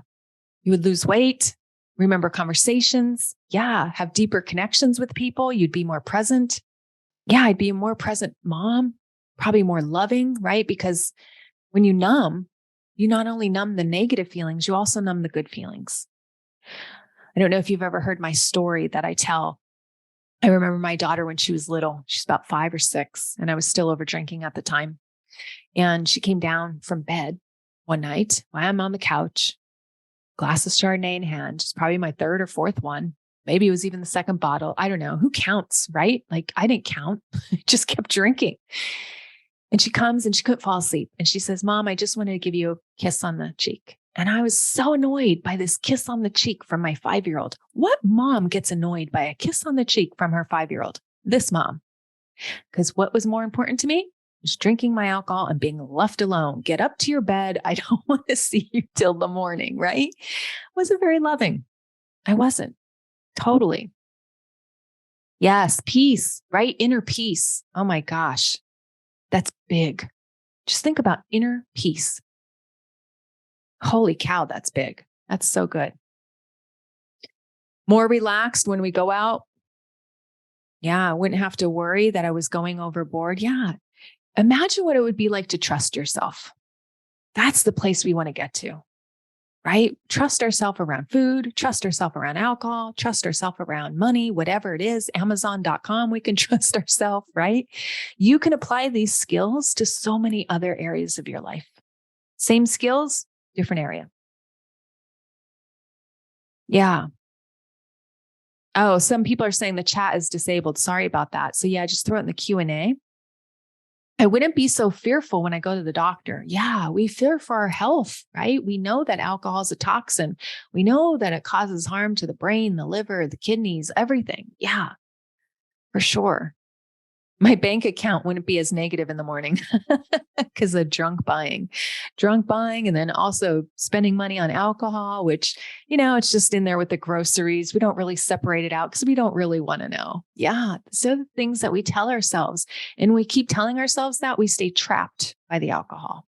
You would lose weight, remember conversations. Yeah. Have deeper connections with people. You'd be more present. Yeah. I'd be a more present mom, probably more loving, right? Because when you numb, you not only numb the negative feelings, you also numb the good feelings. I don't know if you've ever heard my story that I tell. I remember my daughter when she was little, she's about 5 or 6, and I was still over drinking at the time. And she came down from bed one night while I'm on the couch, glass of Chardonnay in hand. It's probably my 3rd or 4th one. Maybe it was even the 2nd bottle. I don't know. Who counts, right? Like I didn't count. I just kept drinking. And she comes and she couldn't fall asleep. And she says, Mom, I just wanted to give you a kiss on the cheek. And I was so annoyed by this kiss on the cheek from my 5-year-old. What mom gets annoyed by a kiss on the cheek from her 5-year-old? This mom. Because what was more important to me was drinking my alcohol and being left alone. Get up to your bed. I don't want to see you till the morning, right? Wasn't very loving. I wasn't. Totally. Yes, peace, right? Inner peace. Oh my gosh. That's big. Just think about inner peace. Holy cow, that's big. That's so good. More relaxed when we go out. Yeah, I wouldn't have to worry that I was going overboard. Yeah. Imagine what it would be like to trust yourself. That's the place we want to get to, right? Trust ourselves around food, trust ourselves around alcohol, trust ourselves around money, whatever it is, Amazon.com, we can trust ourselves, right? You can apply these skills to so many other areas of your life. Same skills, different area. Yeah. Oh, some people are saying the chat is disabled. Sorry about that. So yeah, just throw it in the Q&A. I wouldn't be so fearful when I go to the doctor. Yeah, we fear for our health, right? We know that alcohol is a toxin. We know that it causes harm to the brain, the liver, the kidneys, everything. Yeah, for sure. My bank account wouldn't be as negative in the morning because of drunk buying, and then also spending money on alcohol, which, it's just in there with the groceries. We don't really separate it out because we don't really want to know. Yeah. So the things that we tell ourselves, and we keep telling ourselves that, we stay trapped by the alcohol.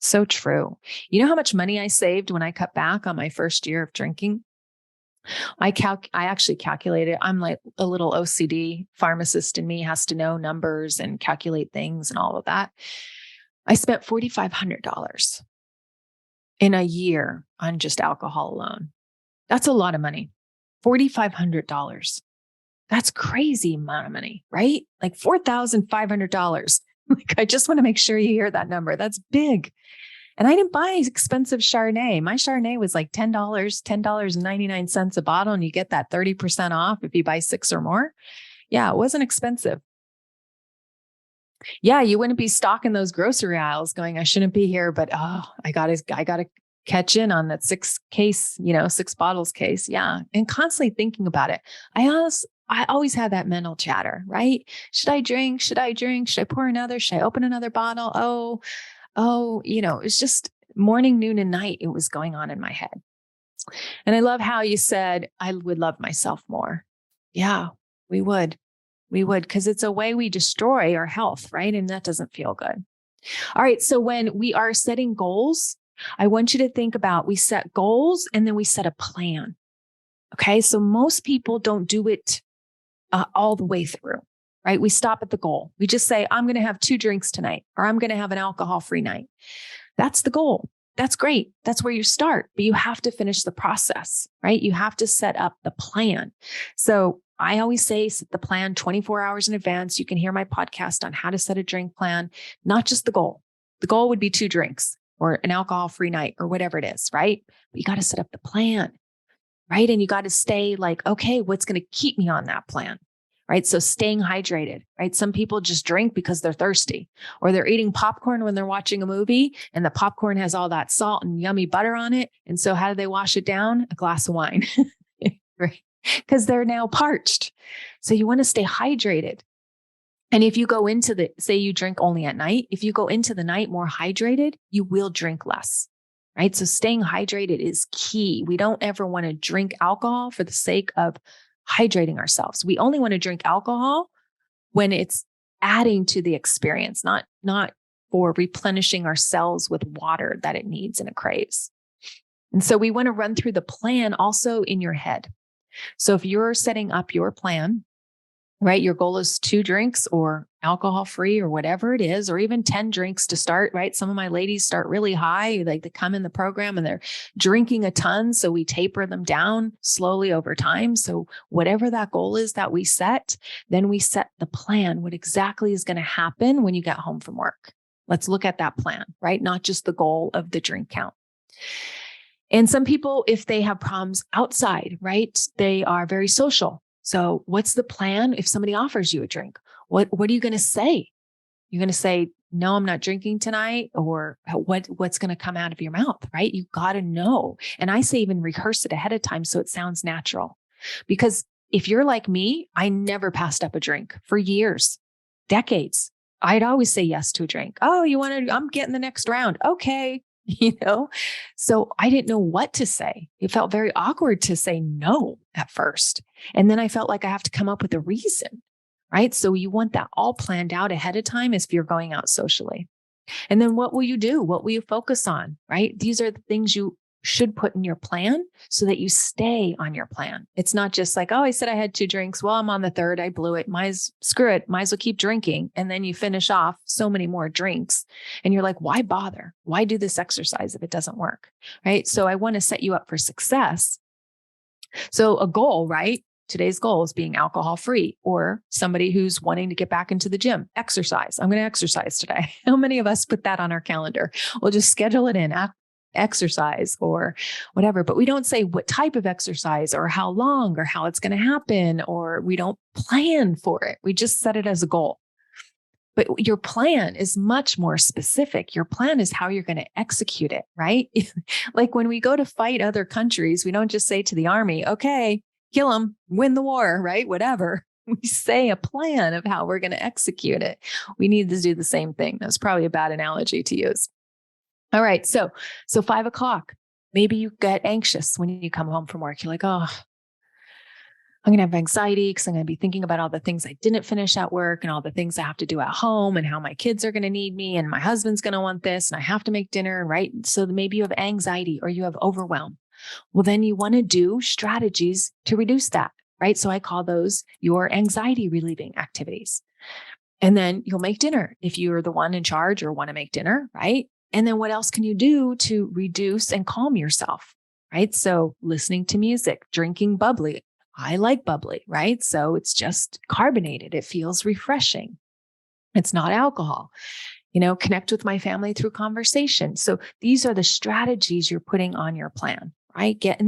So true. You know how much money I saved when I cut back on my first year of drinking? I actually calculated. I'm like a little OCD pharmacist in me has to know numbers and calculate things and all of that. I spent $4,500 in a year on just alcohol alone. That's a lot of money. $4,500. That's crazy amount of money, right? Like $4,500. Like, I just want to make sure you hear that number. That's big. And I didn't buy expensive Chardonnay. My Chardonnay was like $10, $10.99 a bottle. And you get that 30% off if you buy 6 or more. Yeah, it wasn't expensive. Yeah, you wouldn't be stocking those grocery aisles going, I shouldn't be here, but I gotta catch in on that 6 case, 6 bottles case. Yeah. And constantly thinking about it. I always have that mental chatter, right? Should I drink? Should I drink? Should I pour another? Should I open another bottle? It's just morning, noon, and night. It was going on in my head. And I love how you said, I would love myself more. Yeah, we would. We would, because it's a way we destroy our health, right? And that doesn't feel good. All right. So when we are setting goals, I want you to think about we set goals and then we set a plan. Okay. So most people don't do it all the way through, right? We stop at the goal. We just say, I'm going to have 2 drinks tonight, or I'm going to have an alcohol-free night. That's the goal. That's great. That's where you start, but you have to finish the process, right? You have to set up the plan. So I always say, set the plan 24 hours in advance. You can hear my podcast on how to set a drink plan, not just the goal. The goal would be 2 drinks or an alcohol-free night or whatever it is, right? But you got to set up the plan, right? And you got to stay like, okay, what's going to keep me on that plan? Right. So staying hydrated, right? Some people just drink because they're thirsty, or they're eating popcorn when they're watching a movie and the popcorn has all that salt and yummy butter on it. And so how do they wash it down? A glass of wine, right? Because they're now parched. So you want to stay hydrated. And if you go into say you drink only at night, if you go into the night more hydrated, you will drink less, right? So staying hydrated is key. We don't ever want to drink alcohol for the sake of hydrating ourselves. We only want to drink alcohol when it's adding to the experience, not for replenishing our cells with water that it needs and it craves. And so we want to run through the plan also in your head. So if you're setting up your plan, right, your goal is 2 drinks or alcohol-free or whatever it is, or even 10 drinks to start, right? Some of my ladies start really high, like they come in the program and they're drinking a ton. So we taper them down slowly over time. So whatever that goal is that we set, then we set the plan. What exactly is going to happen when you get home from work? Let's look at that plan, right? Not just the goal of the drink count. And some people, if they have problems outside, right, they are very social. So what's the plan if somebody offers you a drink? What are you going to say? You're going to say, no, I'm not drinking tonight, or what's going to come out of your mouth, right? You got to know. And I say even rehearse it ahead of time so it sounds natural. Because if you're like me, I never passed up a drink for years, decades. I'd always say yes to a drink. Oh, I'm getting the next round. Okay. So I didn't know what to say. It felt very awkward to say no at first. And then I felt like I have to come up with a reason, right? So you want that all planned out ahead of time if you're going out socially. And then what will you do? What will you focus on, right? These are the things you should put in your plan so that you stay on your plan. It's not just like, oh, I said I had 2 drinks. Well, I'm on the 3rd. I blew it. Screw it. Might as well keep drinking. And then you finish off so many more drinks. And you're like, why bother? Why do this exercise if it doesn't work? Right. So I want to set you up for success. So a goal, right? Today's goal is being alcohol free, or somebody who's wanting to get back into the gym, exercise. I'm going to exercise today. How many of us put that on our calendar? We'll just schedule it in, exercise or whatever, but we don't say what type of exercise or how long or how it's going to happen, or we don't plan for it. We just set it as a goal. But your plan is much more specific. Your plan is how you're going to execute it, right? Like when we go to fight other countries, we don't just say to the army, okay, kill them, win the war, right? Whatever. We say a plan of how we're going to execute it. We need to do the same thing. That's probably a bad analogy to use. All right. So 5 o'clock, maybe you get anxious when you come home from work. You're like, oh, I'm going to have anxiety because I'm going to be thinking about all the things I didn't finish at work and all the things I have to do at home and how my kids are going to need me and my husband's going to want this and I have to make dinner, right? So maybe you have anxiety or you have overwhelm. Well, then you want to do strategies to reduce that, right? So I call those your anxiety relieving activities. And then you'll make dinner if you're the one in charge or want to make dinner, right? And then what else can you do to reduce and calm yourself, right? So listening to music, drinking bubbly. I like bubbly, right? So it's just carbonated. It feels refreshing. It's not alcohol. Connect with my family through conversation. So these are the strategies you're putting on your plan, right? Get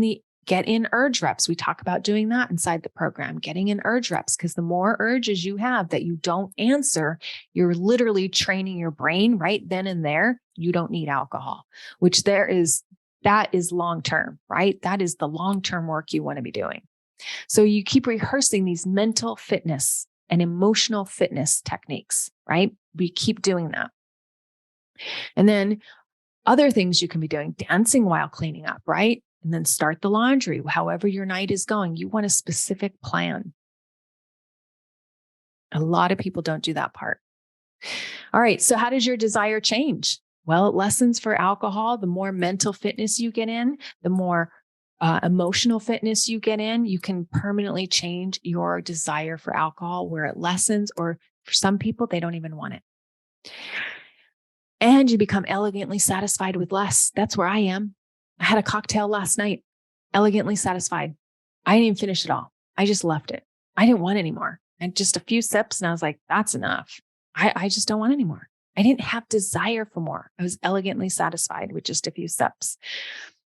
Get in urge reps. We talk about doing that inside the program, getting in urge reps, because the more urges you have that you don't answer, you're literally training your brain right then and there. You don't need alcohol, that is long-term, right? That is the long-term work you want to be doing. So you keep rehearsing these mental fitness and emotional fitness techniques, right? We keep doing that. And then other things you can be doing, dancing while cleaning up, right? And then start the laundry, however your night is going. You want a specific plan. A lot of people don't do that part. All right. So how does your desire change? Well, lessons for alcohol, the more mental fitness you get in, the more emotional fitness you get in, you can permanently change your desire for alcohol where it lessens, or for some people, they don't even want it. And you become elegantly satisfied with less. That's where I am. I had a cocktail last night, elegantly satisfied. I didn't even finish it all. I just left it. I didn't want any more. And just a few sips, and I was like, that's enough. I just don't want any more. I didn't have desire for more. I was elegantly satisfied with just a few sips.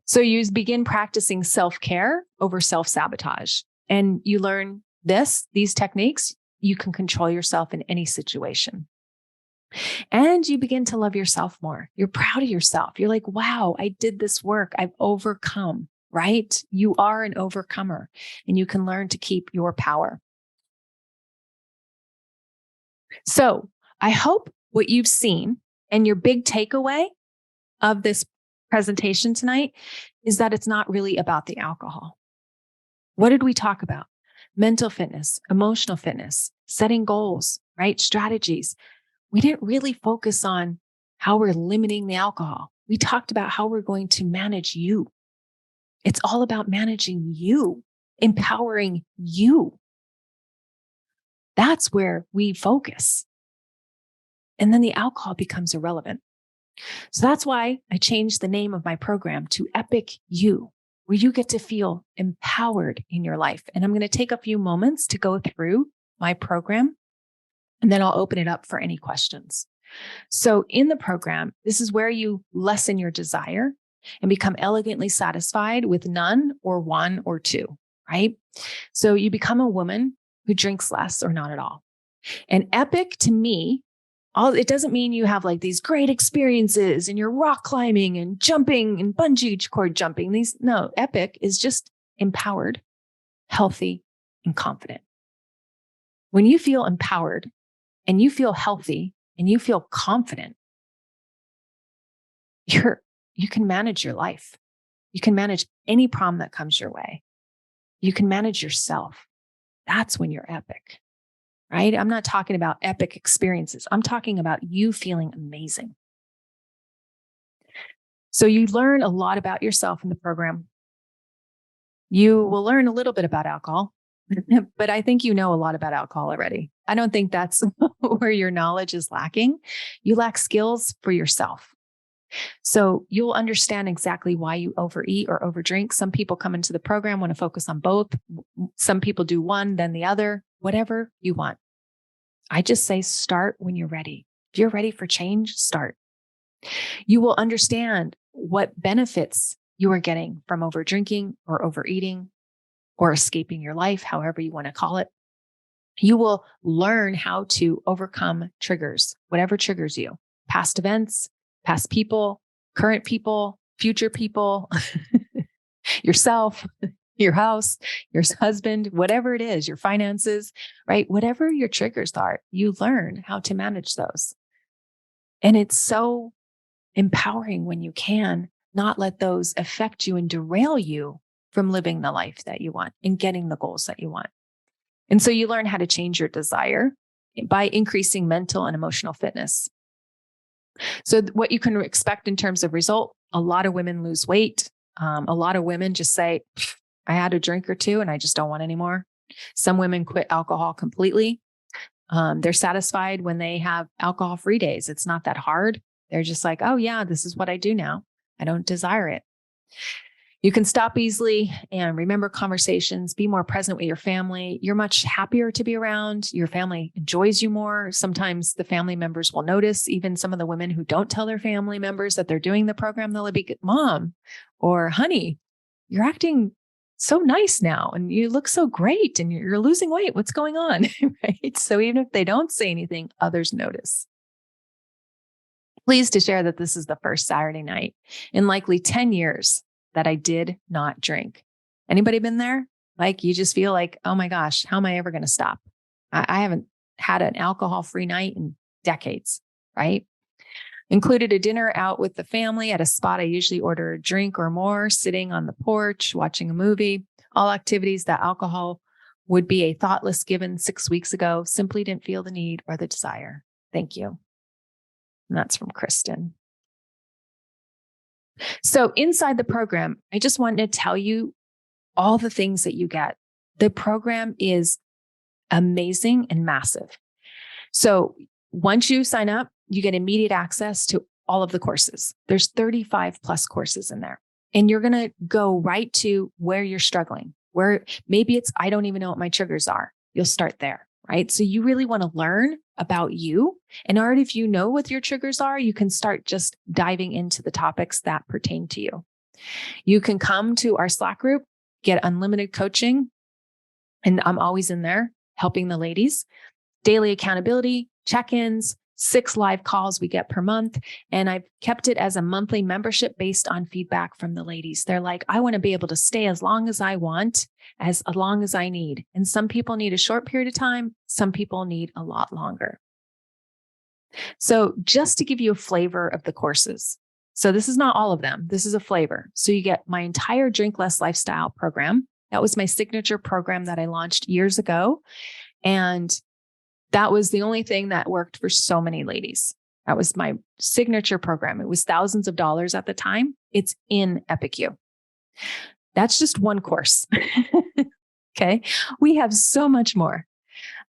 So you begin practicing self-care over self-sabotage. And you learn these techniques, you can control yourself in any situation. And you begin to love yourself more. You're proud of yourself. You're like, wow, I did this work. I've overcome, right? You are an overcomer, and you can learn to keep your power. So I hope what you've seen and your big takeaway of this presentation tonight is that it's not really about the alcohol. What did we talk about? Mental fitness, emotional fitness, setting goals, right? Strategies. We didn't really focus on how we're limiting the alcohol. We talked about how we're going to manage you. It's all about managing you, empowering you. That's where we focus. And then the alcohol becomes irrelevant. So that's why I changed the name of my program to Epic You, where you get to feel empowered in your life. And I'm going to take a few moments to go through my program, and then I'll open it up for any questions. So in the program, this is where you lessen your desire and become elegantly satisfied with none or one or two, right? So you become a woman who drinks less or not at all. And epic to me, it doesn't mean you have like these great experiences and you're rock climbing and jumping and bungee cord jumping. No, epic is just empowered, healthy, and confident. When you feel empowered and you feel healthy and you feel confident, you can manage your life. You can manage any problem that comes your way. You can manage yourself. That's when you're epic. Right? I'm not talking about epic experiences. I'm talking about you feeling amazing. So you learn a lot about yourself in the program. You will learn a little bit about alcohol, but I think you know a lot about alcohol already. I don't think that's where your knowledge is lacking. You lack skills for yourself. So you'll understand exactly why you overeat or overdrink. Some people come into the program, want to focus on both. Some people do one, then the other, whatever you want. I just say start when you're ready. If you're ready for change, start. You will understand what benefits you are getting from overdrinking or overeating or escaping your life, however you want to call it. You will learn how to overcome triggers, whatever triggers you, past events, past people, current people, future people, yourself, your house, your husband, whatever it is, your finances, right? Whatever your triggers are, you learn how to manage those. And it's so empowering when you can not let those affect you and derail you from living the life that you want and getting the goals that you want. And so you learn how to change your desire by increasing mental and emotional fitness. So what you can expect in terms of result, a lot of women lose weight. A lot of women just say, I had a drink or two and I just don't want any more. Some women quit alcohol completely. They're satisfied when they have alcohol-free days. It's not that hard. They're just like, oh yeah, this is what I do now. I don't desire it. You can stop easily and remember conversations, be more present with your family. You're much happier to be around. Your family enjoys you more. Sometimes the family members will notice, even some of the women who don't tell their family members that they're doing the program, they'll be, Mom or honey, you're acting so nice now and you look so great and you're losing weight. What's going on? Right? So even if they don't say anything, others notice. Pleased to share that this is the first Saturday night in likely 10 years that I did not drink. Anybody been there? Like you just feel like, oh my gosh, how am I ever going to stop? I haven't had an alcohol-free night in decades, right? Included a dinner out with the family at a spot I usually order a drink or more, sitting on the porch, watching a movie, all activities that alcohol would be a thoughtless given 6 weeks ago, simply didn't feel the need or the desire. Thank you. And that's from Kristen. So inside the program, I just wanted to tell you all the things that you get. The program is amazing and massive. So once you sign up, you get immediate access to all of the courses. There's 35 plus courses in there. And you're going to go right to where you're struggling, where maybe it's, I don't even know what my triggers are. You'll start there, right? So you really want to learn about you. And already if you know what your triggers are, you can start just diving into the topics that pertain to you. You can come to our Slack group, get unlimited coaching. And I'm always in there helping the ladies. Daily accountability, check-ins, 6 live calls we get per month. And I've kept it as a monthly membership based on feedback from the ladies. They're like, I want to be able to stay as long as I want, as long as I need. And some people need a short period of time. Some people need a lot longer. So just to give you a flavor of the courses. So this is not all of them. This is a flavor. So you get my entire Drink Less lifestyle program. That was my signature program that I launched years ago. And that was the only thing that worked for so many ladies. That was my signature program. It was thousands of dollars at the time. It's in EpicU. That's just one course. Okay. We have so much more.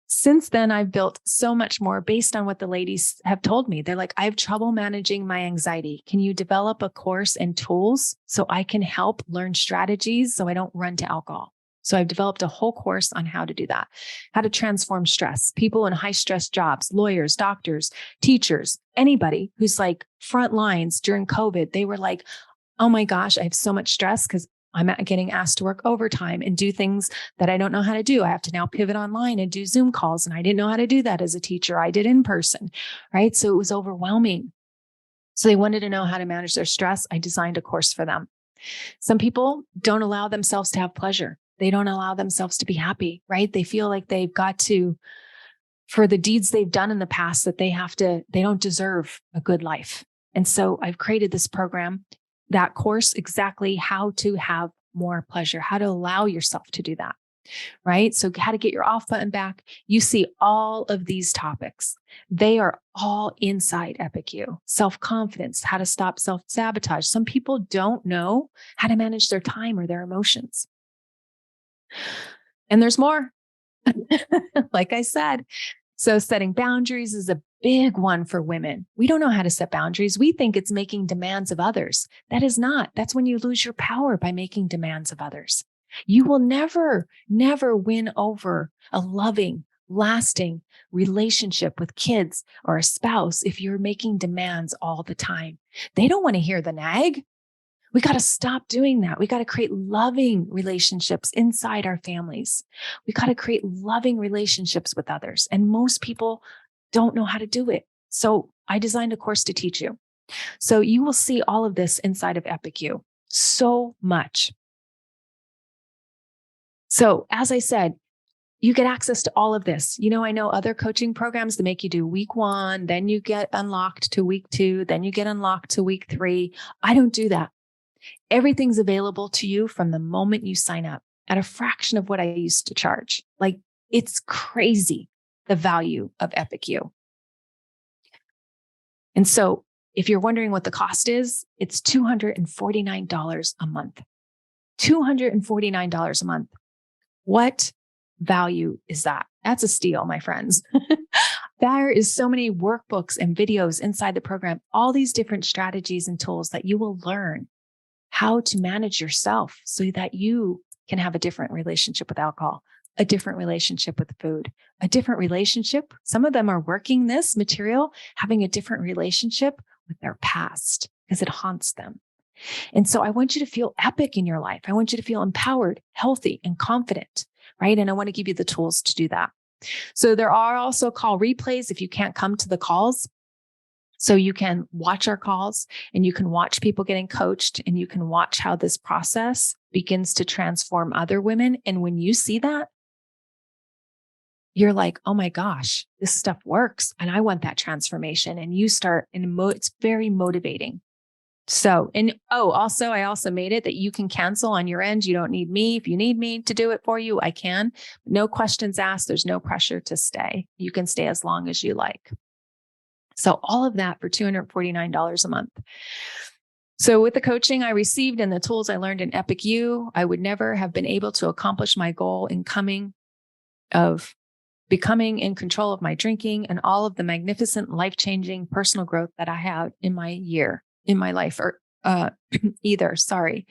Since then, I've built so much more based on what the ladies have told me. They're like, I have trouble managing my anxiety. Can you develop a course and tools so I can help learn strategies so I don't run to alcohol? So I've developed a whole course on how to do that, how to transform stress. People in high stress jobs, lawyers, doctors, teachers, anybody who's like front lines during COVID, they were like, oh my gosh, I have so much stress because I'm getting asked to work overtime and do things that I don't know how to do. I have to now pivot online and do Zoom calls. And I didn't know how to do that as a teacher. I did in person, right? So it was overwhelming. So they wanted to know how to manage their stress. I designed a course for them. Some people don't allow themselves to have pleasure. They don't allow themselves to be happy, right? They feel like they've got to, for the deeds they've done in the past, that they don't deserve a good life. And so I've created this program, that course, exactly how to have more pleasure, how to allow yourself to do that, right? So how to get your off button back. You see all of these topics. They are all inside EpicU. Self-confidence, how to stop self-sabotage. Some people don't know how to manage their time or their emotions. And there's more, like I said. So setting boundaries is a big one for women. We don't know how to set boundaries. We think it's making demands of others. That is not. That's when you lose your power by making demands of others. You will never, never win over a loving, lasting relationship with kids or a spouse if you're making demands all the time. They don't want to hear the nag. We got to stop doing that. We got to create loving relationships inside our families. We got to create loving relationships with others. And most people don't know how to do it. So I designed a course to teach you. So you will see all of this inside of EpicU. So much. So as I said, you get access to all of this. You know, I know other coaching programs that make you do week 1, then you get unlocked to week 2, then you get unlocked to week 3. I don't do that. Everything's available to you from the moment you sign up at a fraction of what I used to charge. Like, it's crazy, the value of EpicU. And so if you're wondering what the cost is, it's $249 a month. $249 a month. What value is that? That's a steal, my friends. There is so many workbooks and videos inside the program, all these different strategies and tools that you will learn how to manage yourself so that you can have a different relationship with alcohol, a different relationship with food, a different relationship. Some of them are working this material, having a different relationship with their past because it haunts them. And so I want you to feel epic in your life. I want you to feel empowered, healthy, and confident, right? And I want to give you the tools to do that. So there are also call replays if you can't come to the calls. So you can watch our calls and you can watch people getting coached and you can watch how this process begins to transform other women. And when you see that, you're like, oh my gosh, this stuff works. And I want that transformation. And you start, and it's very motivating. So, and also, I also made it that you can cancel on your end. You don't need me. If you need me to do it for you, I can. No questions asked. There's no pressure to stay. You can stay as long as you like. So all of that for $249 a month. So with the coaching I received and the tools I learned in Epic You, I would never have been able to accomplish my goal in becoming in control of my drinking and all of the magnificent life-changing personal growth that I had in my life either. Sorry.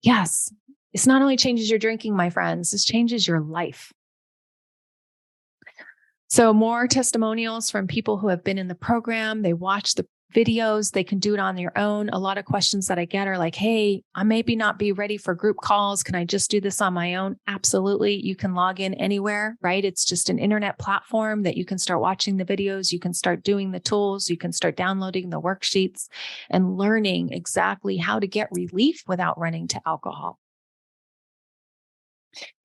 Yes. This not only changes your drinking, my friends, this changes your life. So more testimonials from people who have been in the program. They watch the videos. They can do it on their own. A lot of questions that I get are like, hey, I maybe not be ready for group calls. Can I just do this on my own? Absolutely. You can log in anywhere, right? It's just an internet platform that you can start watching the videos. You can start doing the tools. You can start downloading the worksheets and learning exactly how to get relief without running to alcohol.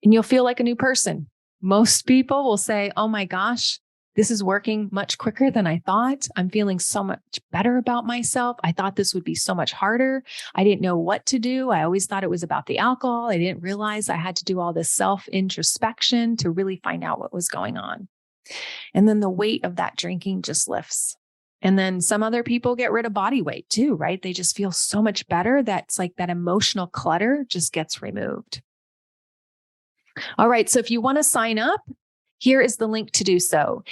And you'll feel like a new person. Most people will say, oh my gosh, this is working much quicker than I thought. I'm feeling so much better about myself. I thought this would be so much harder. I didn't know what to do. I always thought it was about the alcohol. I didn't realize I had to do all this self-introspection to really find out what was going on. And then the weight of that drinking just lifts. And then some other people get rid of body weight too, right? They just feel so much better. That's like that emotional clutter just gets removed. All right. So if you want to sign up, here is the link to do so.